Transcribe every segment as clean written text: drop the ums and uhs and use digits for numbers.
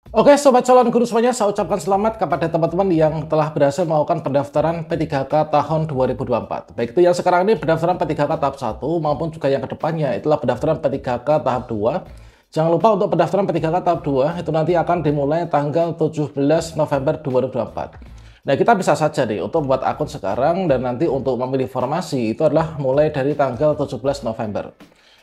Oke, sobat calon guru semuanya, saya ucapkan selamat kepada teman-teman yang telah berhasil melakukan pendaftaran P3K tahun 2024. Baik itu yang sekarang ini pendaftaran P3K tahap 1 maupun juga yang kedepannya itulah pendaftaran P3K tahap 2. Jangan lupa untuk pendaftaran P3K tahap 2 itu nanti akan dimulai tanggal 17 November 2024. Nah, kita bisa saja nih untuk buat akun sekarang dan nanti untuk memilih formasi itu adalah mulai dari tanggal 17 November.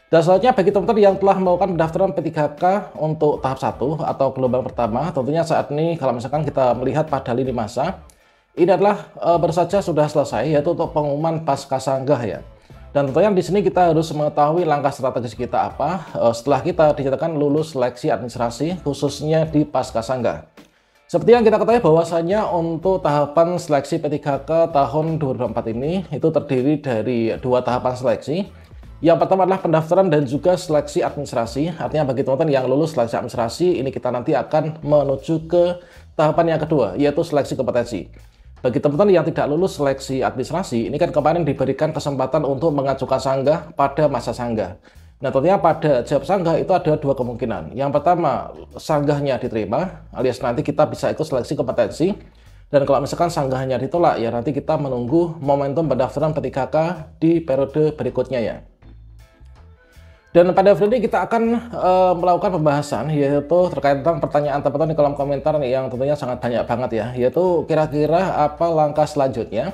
Dan selanjutnya bagi teman-teman yang telah melakukan pendaftaran P3K untuk tahap 1 atau gelombang pertama, tentunya saat ini kalau misalkan kita melihat pada lini masa, ini adalah baru saja sudah selesai, yaitu untuk pengumuman pasca sanggah ya. Dan tentunya di sini kita harus mengetahui langkah strategis kita apa setelah kita dinyatakan lulus seleksi administrasi khususnya di pasca sanggah. Seperti yang kita ketahui bahwasanya untuk tahapan seleksi P3K tahun 2024 ini itu terdiri dari dua tahapan seleksi. Yang pertama adalah pendaftaran dan juga seleksi administrasi. Artinya bagi teman-teman yang lulus seleksi administrasi, ini kita nanti akan menuju ke tahapan yang kedua, yaitu seleksi kompetensi. Bagi teman-teman yang tidak lulus seleksi administrasi, ini kan kemarin diberikan kesempatan untuk mengajukan sanggah pada masa sanggah. Nah, tentunya pada jawab sanggah itu ada dua kemungkinan. Yang pertama, sanggahnya diterima, alias nanti kita bisa ikut seleksi kompetensi. Dan kalau misalkan sanggahnya ditolak, ya nanti kita menunggu momentum pendaftaran P3K di periode berikutnya ya. Dan pada video ini kita akan melakukan pembahasan yaitu terkait tentang pertanyaan teman-teman di kolom komentar nih, yang tentunya sangat banyak banget ya, yaitu kira-kira apa langkah selanjutnya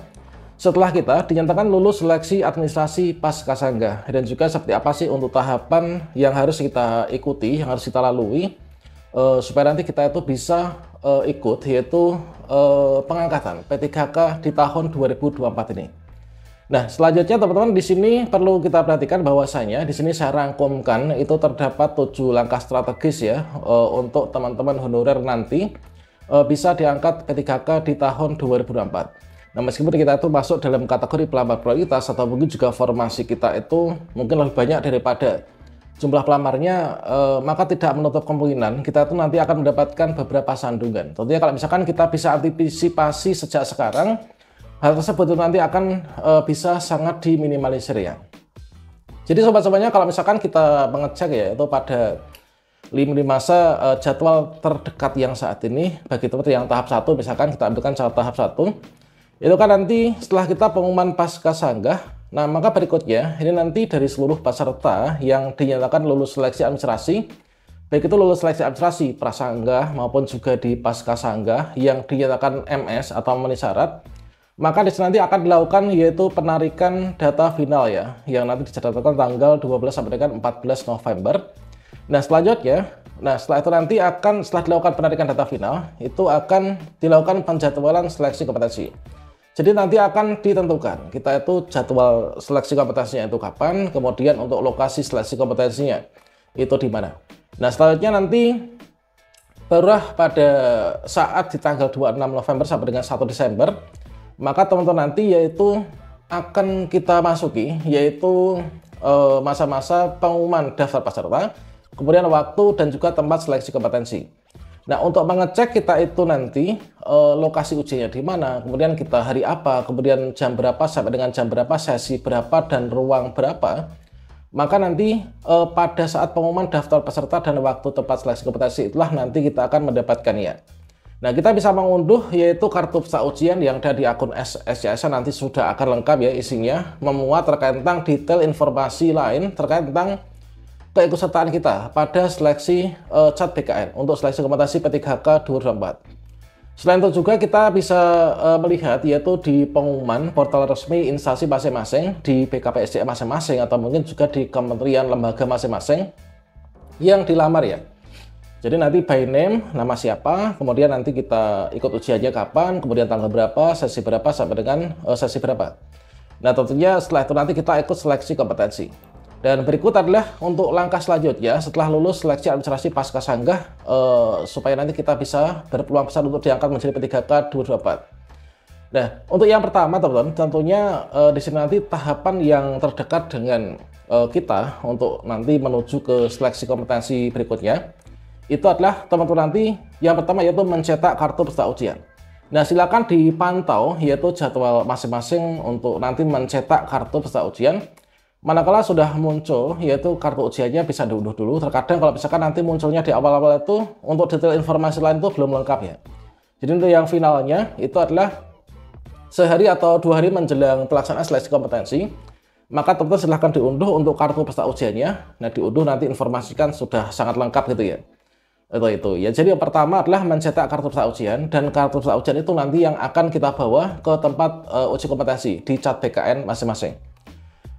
setelah kita dinyatakan lulus seleksi administrasi pasca sanggah, dan juga seperti apa sih untuk tahapan yang harus kita ikuti, yang harus kita lalui supaya nanti kita itu bisa ikut, yaitu pengangkatan P3K di tahun 2024 ini. Nah, selanjutnya teman-teman di sini perlu kita perhatikan bahwasanya di sini saya rangkumkan itu terdapat 7 langkah strategis ya untuk teman-teman honorer nanti bisa diangkat P3K di tahun 2024. Nah, meskipun kita itu masuk dalam kategori pelamar prioritas atau mungkin juga formasi kita itu mungkin lebih banyak daripada jumlah pelamarnya, maka tidak menutup kemungkinan kita itu nanti akan mendapatkan beberapa sandungan. Tentunya kalau misalkan kita bisa antisipasi sejak sekarang, hal tersebut itu nanti akan bisa sangat diminimalisir ya. Jadi sobat-sobatnya, kalau misalkan kita mengecek ya itu pada lini masa jadwal terdekat yang saat ini bagi teman-teman yang tahap 1, misalkan kita ambilkan tahap 1 itu kan nanti setelah kita pengumuman pasca sanggah. Nah, maka berikutnya ini nanti dari seluruh peserta yang dinyatakan lulus seleksi administrasi, baik itu lulus seleksi administrasi prasanggah maupun juga di pasca sanggah yang dinyatakan MS atau memenuhi syarat, maka di sini nanti akan dilakukan yaitu penarikan data final ya, yang nanti dicatatkan tanggal 12 sampai dengan 14 November. Nah, selanjutnya, setelah itu nanti setelah dilakukan penarikan data final, itu akan dilakukan penjadwalan seleksi kompetensi. Jadi nanti akan ditentukan kita itu jadwal seleksi kompetensinya itu kapan, kemudian untuk lokasi seleksi kompetensinya itu di mana. Nah, selanjutnya nanti barulah pada saat di tanggal 26 November sampai dengan 1 Desember, maka teman-teman nanti yaitu akan kita masuki yaitu masa-masa pengumuman daftar peserta, kemudian waktu dan juga tempat seleksi kompetensi. Nah, untuk mengecek kita itu nanti lokasi ujiannya di mana, kemudian kita hari apa, kemudian jam berapa sampai dengan jam berapa, sesi berapa dan ruang berapa, maka nanti pada saat pengumuman daftar peserta dan waktu tempat seleksi kompetensi itulah nanti kita akan mendapatkan ya. Nah, kita bisa mengunduh yaitu kartu peserta ujian yang ada di akun SCS, nanti sudah akan lengkap ya isinya, memuat terkait tentang detail informasi lain terkait tentang keikutsertaan kita pada seleksi CAT BKN untuk seleksi kompetensi P3K 2024. Selain itu juga kita bisa melihat yaitu di pengumuman portal resmi instansi masing-masing di BKPSDM masing-masing atau mungkin juga di kementerian lembaga masing-masing yang dilamar ya. Jadi nanti by name, nama siapa, kemudian nanti kita ikut ujiannya kapan, kemudian tanggal berapa, sesi berapa sampai dengan sesi berapa. Nah, tentunya setelah itu nanti kita ikut seleksi kompetensi. Dan berikut adalah untuk langkah selanjutnya setelah lulus seleksi administrasi pasca sanggah supaya nanti kita bisa berpeluang besar untuk diangkat menjadi P3K 2024. Nah, untuk yang pertama teman-teman, tentunya di sini nanti tahapan yang terdekat dengan kita untuk nanti menuju ke seleksi kompetensi berikutnya, itu adalah teman-teman nanti yang pertama yaitu mencetak kartu peserta ujian. Nah, silakan dipantau yaitu jadwal masing-masing untuk nanti mencetak kartu peserta ujian. Manakala sudah muncul, yaitu kartu ujiannya bisa diunduh dulu. Terkadang kalau misalkan nanti munculnya di awal-awal itu, untuk detail informasi lain itu belum lengkap ya. Jadi untuk yang finalnya itu adalah sehari atau 2 hari menjelang pelaksanaan seleksi kompetensi, maka teman-teman silahkan diunduh untuk kartu peserta ujiannya. Nah, diunduh nanti informasikan sudah sangat lengkap gitu ya. Itu ya. Jadi yang pertama adalah mencetak kartu peserta ujian, dan kartu peserta ujian itu nanti yang akan kita bawa ke tempat uji kompetensi di cat BKN masing-masing.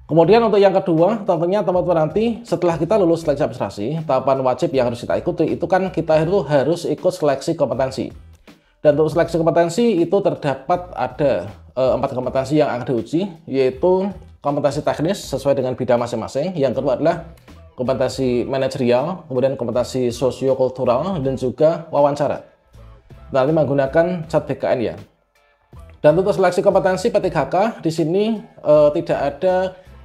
Kemudian untuk yang kedua, tentunya teman-teman nanti setelah kita lulus seleksi administrasi, tahapan wajib yang harus kita ikuti itu kan kita itu harus ikut seleksi kompetensi. Dan untuk seleksi kompetensi itu terdapat ada 4 kompetensi yang akan diuji, yaitu kompetensi teknis sesuai dengan bidang masing-masing. Yang kedua adalah kompetensi manajerial, kemudian kompetensi sosiokultural, dan juga wawancara. Nanti menggunakan cat BKN ya. Dan untuk seleksi kompetensi P3K di sini tidak ada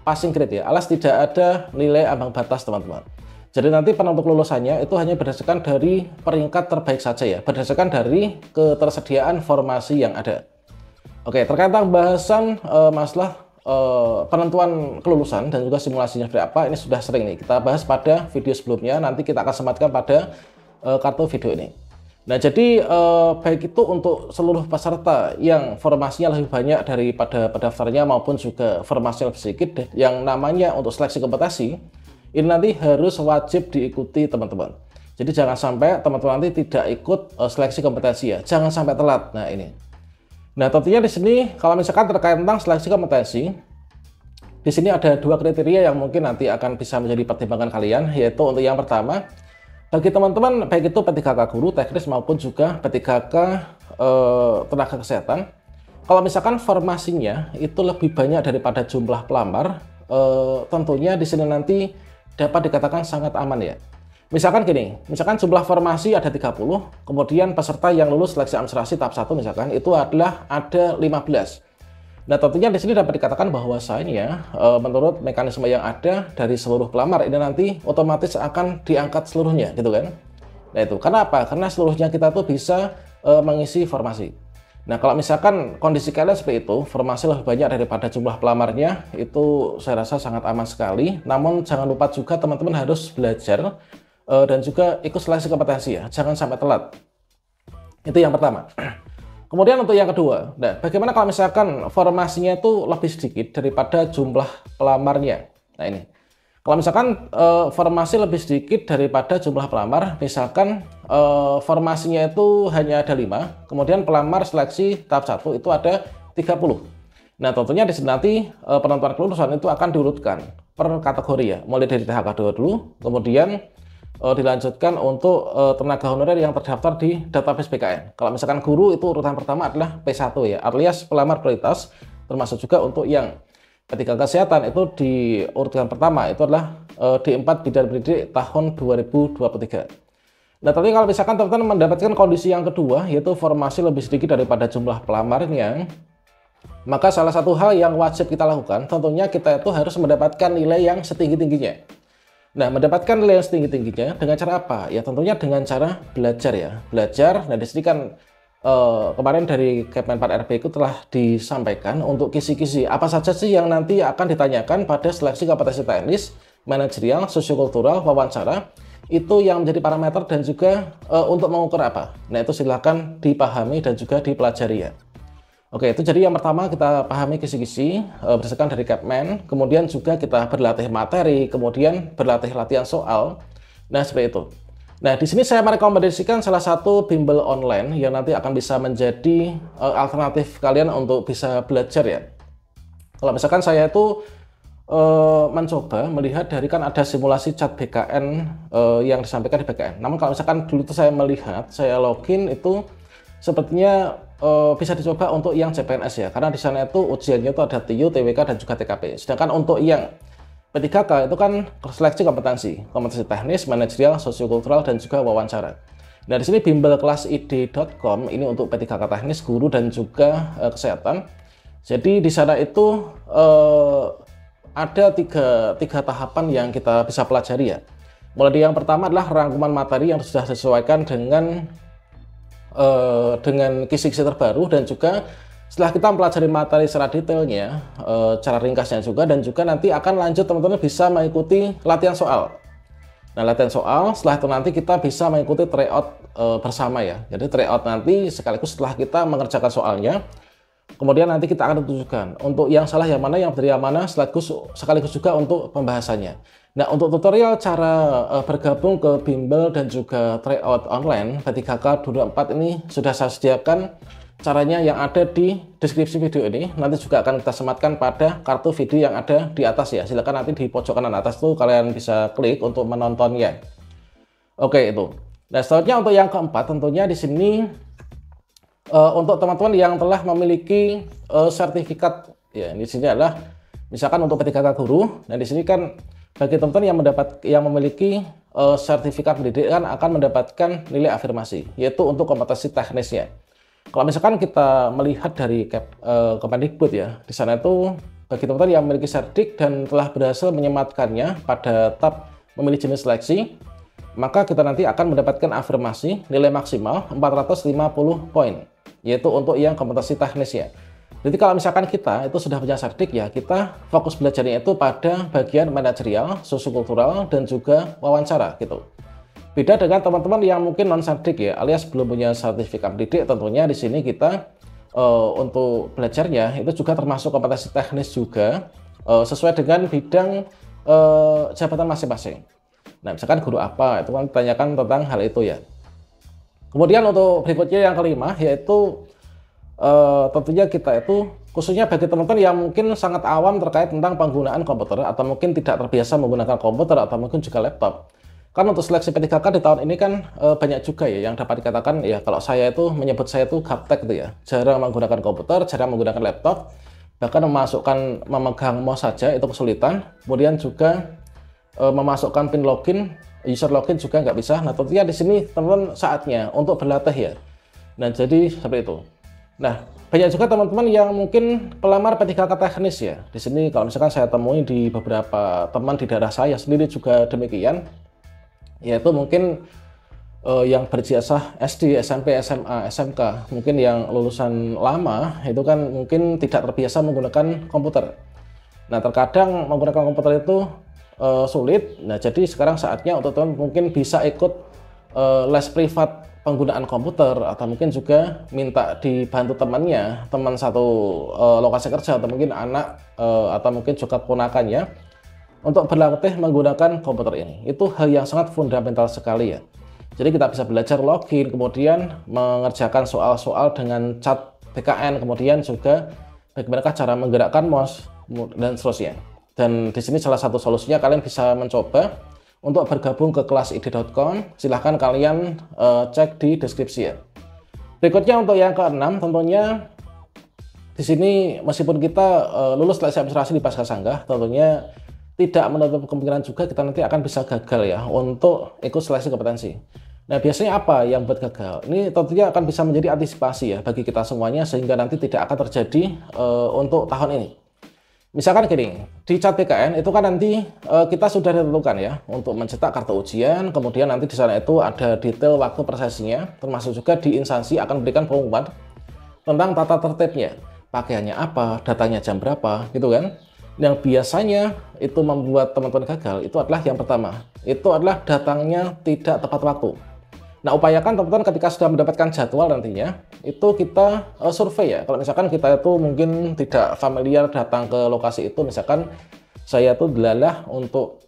passing grade ya, alias tidak ada nilai ambang batas teman-teman. Jadi nanti penentu kelulusannya itu hanya berdasarkan dari peringkat terbaik saja ya, berdasarkan dari ketersediaan formasi yang ada. Oke, terkait bahasan masalah penentuan kelulusan dan juga simulasinya seperti apa, ini sudah sering nih kita bahas pada video sebelumnya. Nanti kita akan sematkan pada kartu video ini. Nah, jadi baik itu untuk seluruh peserta yang formasinya lebih banyak daripada pendaftarnya maupun juga formasinya lebih sedikit, yang namanya untuk seleksi kompetensi ini nanti harus wajib diikuti teman-teman. Jadi jangan sampai teman-teman nanti tidak ikut seleksi kompetensi ya, jangan sampai telat. Nah ini. Nah, tentunya di sini kalau misalkan terkait tentang seleksi kompetensi, di sini ada 2 kriteria yang mungkin nanti akan bisa menjadi pertimbangan kalian, yaitu untuk yang pertama, bagi teman-teman baik itu P3K guru teknis maupun juga P3K tenaga kesehatan, kalau misalkan formasinya itu lebih banyak daripada jumlah pelamar, tentunya di sini nanti dapat dikatakan sangat aman ya. Misalkan gini, misalkan jumlah formasi ada 30, kemudian peserta yang lulus seleksi administrasi tahap 1 misalkan itu adalah ada 15. Nah, tentunya di sini dapat dikatakan bahwasanya menurut mekanisme yang ada dari seluruh pelamar ini nanti otomatis akan diangkat seluruhnya gitu kan. Nah, itu karena apa? Karena seluruhnya kita tuh bisa mengisi formasi. Nah, kalau misalkan kondisi kalian seperti itu, formasi lebih banyak daripada jumlah pelamarnya, itu saya rasa sangat aman sekali. Namun jangan lupa juga teman-teman harus belajar dan juga ikut seleksi kompetensi ya, jangan sampai telat. Itu yang pertama. Kemudian untuk yang kedua, nah bagaimana kalau misalkan formasinya itu lebih sedikit daripada jumlah pelamarnya? Nah ini, kalau misalkan formasi lebih sedikit daripada jumlah pelamar, misalkan formasinya itu hanya ada 5, kemudian pelamar seleksi tahap 1 itu ada 30. Nah tentunya di sini nanti penentuan kelulusan itu akan diurutkan per kategori ya, mulai dari THK 2 dulu, kemudian dilanjutkan untuk tenaga honorer yang terdaftar di database BKN. Kalau misalkan guru itu urutan pertama adalah P1 ya, alias pelamar prioritas, termasuk juga untuk yang P3K kesehatan itu di urutan pertama itu adalah D4 Bidan Pendidik tahun 2023. Nah, tapi kalau misalkan teman-teman mendapatkan kondisi yang kedua, yaitu formasi lebih sedikit daripada jumlah pelamarnya, maka salah satu hal yang wajib kita lakukan, tentunya kita itu harus mendapatkan nilai yang setinggi-tingginya. Nah, mendapatkan nilai yang setinggi-tingginya dengan cara apa? Ya tentunya dengan cara belajar ya. Belajar, nah di sini kan kemarin dari Kemenpan RB itu telah disampaikan untuk kisi-kisi apa saja sih yang nanti akan ditanyakan pada seleksi kompetensi teknis, manajerial, sosiokultural, wawancara, itu yang menjadi parameter dan juga untuk mengukur apa. Nah, itu silakan dipahami dan juga dipelajari ya. Oke, itu jadi yang pertama kita pahami kisi-kisi berdasarkan dari Kepmen, kemudian juga kita berlatih materi, kemudian berlatih latihan soal. Nah, seperti itu. Nah, di sini saya merekomendasikan salah satu bimbel online yang nanti akan bisa menjadi alternatif kalian untuk bisa belajar ya. Kalau misalkan saya itu mencoba melihat dari kan ada simulasi cat BKN yang disampaikan di BKN. Namun kalau misalkan dulu itu saya melihat, saya login itu sepertinya bisa dicoba untuk yang CPNS ya, karena di sana itu ujiannya itu ada TIU, TWK, dan juga TKP. Sedangkan untuk yang P3K itu kan seleksi kompetensi teknis, manajerial, sosiokultural, dan juga wawancara. Nah, di sini bimbel kelasID.com ini untuk P3K teknis, guru, dan juga kesehatan. Jadi di sana itu ada tiga tahapan yang kita bisa pelajari ya. Mulai dari yang pertama adalah rangkuman materi yang sudah disesuaikan dengan kisi-kisi terbaru dan juga Setelah kita mempelajari materi secara detailnya, cara ringkasnya juga, dan juga nanti akan lanjut teman-teman bisa mengikuti latihan soal. Nah, latihan soal, setelah itu nanti kita bisa mengikuti tryout bersama ya. Jadi tryout nanti sekaligus setelah kita mengerjakan soalnya, kemudian nanti kita akan tunjukkan untuk yang salah yang mana, yang benar yang mana, sekaligus juga untuk pembahasannya. Nah, untuk tutorial cara bergabung ke bimbel dan juga tryout online P3K 2024 ini sudah saya sediakan caranya yang ada di deskripsi video ini. Nanti juga akan kita sematkan pada kartu video yang ada di atas ya. Silakan nanti di pojok kanan atas tuh kalian bisa klik untuk menontonnya. Oke, itu. Nah, selanjutnya untuk yang keempat tentunya di sini untuk teman-teman yang telah memiliki sertifikat ya. Di sini adalah misalkan untuk P3K guru. Nah, di sini kan bagi teman-teman yang memiliki sertifikat pendidikan akan mendapatkan nilai afirmasi, yaitu untuk kompetensi teknisnya. Kalau misalkan kita melihat dari Kemendikbud ya, di sana itu bagi teman-teman yang memiliki sertik dan telah berhasil menyematkannya pada tab memilih jenis seleksi, maka kita nanti akan mendapatkan afirmasi nilai maksimal 450 poin, yaitu untuk yang kompetensi teknisnya. Jadi kalau misalkan kita itu sudah punya sertik ya, kita fokus belajarnya itu pada bagian manajerial, sosiokultural, dan juga wawancara gitu. Beda dengan teman-teman yang mungkin non-sertik ya, alias belum punya sertifikat pendidik, tentunya di sini kita untuk belajarnya itu juga termasuk kompetensi teknis juga, sesuai dengan bidang jabatan masing-masing. Nah, misalkan guru apa, itu kan ditanyakan tentang hal itu ya. Kemudian untuk berikutnya yang kelima, yaitu tentunya kita itu khususnya bagi teman-teman yang mungkin sangat awam terkait tentang penggunaan komputer, atau mungkin tidak terbiasa menggunakan komputer, atau mungkin juga laptop. Kan untuk seleksi P3K di tahun ini kan banyak juga ya yang dapat dikatakan ya, kalau saya itu menyebut saya itu gaptek gitu ya, jarang menggunakan komputer, jarang menggunakan laptop, bahkan memegang mouse saja itu kesulitan. Kemudian juga memasukkan pin login, user login juga nggak bisa. Nah, tentunya di sini teman-teman saatnya untuk berlatih ya. Nah, jadi seperti itu. Nah, banyak juga teman-teman yang mungkin pelamar P3K teknis ya. Di sini kalau misalkan saya temui di beberapa teman di daerah saya sendiri juga demikian. Yaitu mungkin yang berjasa SD, SMP, SMA, SMK, mungkin yang lulusan lama itu kan mungkin tidak terbiasa menggunakan komputer. Nah, terkadang menggunakan komputer itu sulit. Nah, jadi sekarang saatnya untuk teman mungkin bisa ikut les privat penggunaan komputer, atau mungkin juga minta dibantu temannya, teman satu lokasi kerja, atau mungkin anak atau mungkin juga ponakannya untuk berlatih menggunakan komputer ini. Itu hal yang sangat fundamental sekali ya. Jadi kita bisa belajar login, kemudian mengerjakan soal-soal dengan cat BKN, kemudian juga bagaimana cara menggerakkan mouse dan seterusnya. Dan di sini salah satu solusinya kalian bisa mencoba untuk bergabung ke kelasid.com. Silahkan kalian cek di deskripsi ya. Berikutnya untuk yang keenam, tentunya di sini meskipun kita lulus seleksi administrasi di Paskasangga, tentunya tidak menutup kemungkinan juga kita nanti akan bisa gagal ya untuk ikut seleksi kompetensi. Nah, biasanya apa yang buat gagal? Ini tentunya akan bisa menjadi antisipasi ya bagi kita semuanya, sehingga nanti tidak akan terjadi untuk tahun ini. Misalkan gini, di cat BKN itu kan nanti kita sudah ditentukan ya untuk mencetak kartu ujian, kemudian nanti di sana itu ada detail waktu prosesinya, termasuk juga di instansi akan memberikan pengumuman tentang tata tertibnya, pakaiannya apa, datanya jam berapa, gitu kan. Yang biasanya itu membuat teman-teman gagal itu adalah yang pertama, itu adalah datangnya tidak tepat waktu. Nah, upayakan teman-teman ketika sudah mendapatkan jadwal nantinya, itu kita survei ya. Kalau misalkan kita itu mungkin tidak familiar datang ke lokasi itu, misalkan saya itu delalah untuk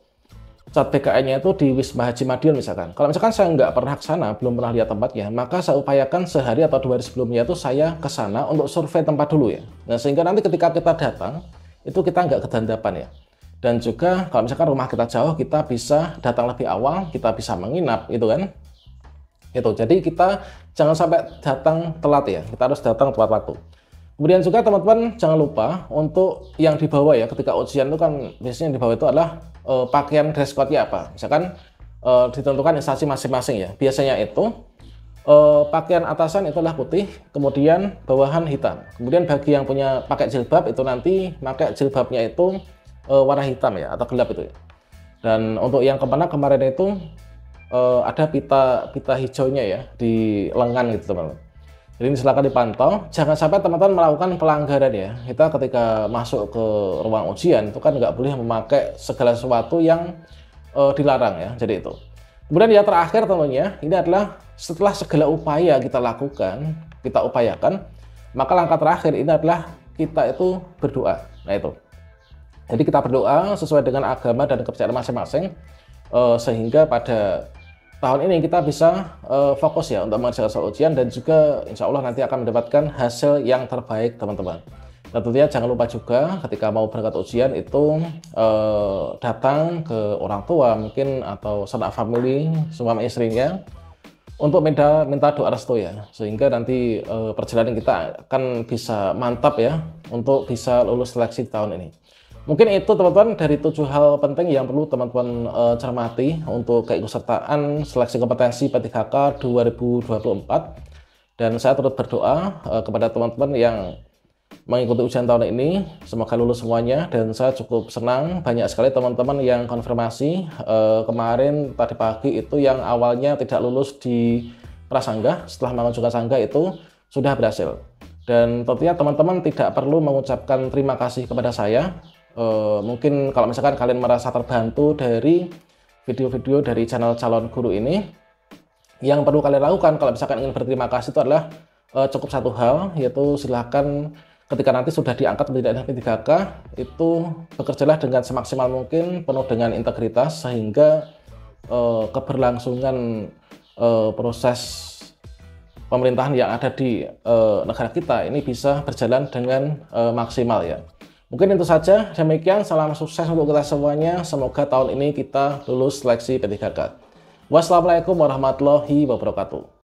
cat BKN-nya itu di Wisma Haji Madiun misalkan. Kalau misalkan saya nggak pernah ke sana, belum pernah lihat tempatnya, maka saya upayakan sehari atau 2 hari sebelumnya itu saya ke sana untuk survei tempat dulu ya. Nah, sehingga nanti ketika kita datang, itu kita nggak kedandapan ya. Dan juga kalau misalkan rumah kita jauh, kita bisa datang lebih awal, kita bisa menginap itu kan. Itu jadi kita jangan sampai datang telat ya, kita harus datang tepat waktu. Kemudian juga teman-teman jangan lupa untuk yang dibawa ya, ketika ujian itu kan biasanya yang dibawa itu adalah pakaian dress code-nya apa. Misalkan ditentukan instansi masing-masing ya. Biasanya itu pakaian atasan itu adalah putih, kemudian bawahan hitam. Kemudian bagi yang punya pakai jilbab itu nanti pakai jilbabnya itu warna hitam ya, atau gelap itu ya. Dan untuk yang kemarin itu ada pita hijaunya ya di lengan gitu teman-teman. Jadi ini silakan dipantau, jangan sampai teman-teman melakukan pelanggaran ya. Kita ketika masuk ke ruang ujian itu kan nggak boleh memakai segala sesuatu yang dilarang ya, jadi itu. Kemudian yang terakhir tentunya, ini adalah setelah segala upaya kita lakukan, kita upayakan, maka langkah terakhir ini adalah kita itu berdoa. Nah itu. Jadi kita berdoa sesuai dengan agama dan kepercayaan masing-masing, sehingga pada tahun ini kita bisa fokus ya untuk mengerjakan soal ujian dan juga insya Allah nanti akan mendapatkan hasil yang terbaik teman-teman. Dan tentunya jangan lupa juga ketika mau berangkat ujian itu datang ke orang tua mungkin atau sanak family suami istrinya untuk minta doa restu ya, sehingga nanti perjalanan kita akan bisa mantap ya untuk bisa lulus seleksi di tahun ini. Mungkin itu teman-teman dari 7 hal penting yang perlu teman-teman cermati untuk keikutsertaan seleksi kompetensi P3K 2024. Dan saya turut berdoa kepada teman-teman yang mengikuti ujian tahun ini, semoga lulus semuanya. Dan saya cukup senang banyak sekali teman-teman yang konfirmasi kemarin tadi pagi itu yang awalnya tidak lulus di prasanggah, setelah mengajukan sanggah itu sudah berhasil. Dan tentunya teman-teman tidak perlu mengucapkan terima kasih kepada saya. Mungkin kalau misalkan kalian merasa terbantu dari video-video dari channel calon guru ini, yang perlu kalian lakukan kalau misalkan ingin berterima kasih itu adalah cukup satu hal, yaitu silahkan ketika nanti sudah diangkat menjadi P3K itu bekerjalah dengan semaksimal mungkin, penuh dengan integritas, sehingga keberlangsungan proses pemerintahan yang ada di negara kita ini bisa berjalan dengan maksimal ya. Mungkin itu saja, demikian salam sukses untuk kita semuanya, semoga tahun ini kita lulus seleksi P3K. Wassalamualaikum warahmatullahi wabarakatuh.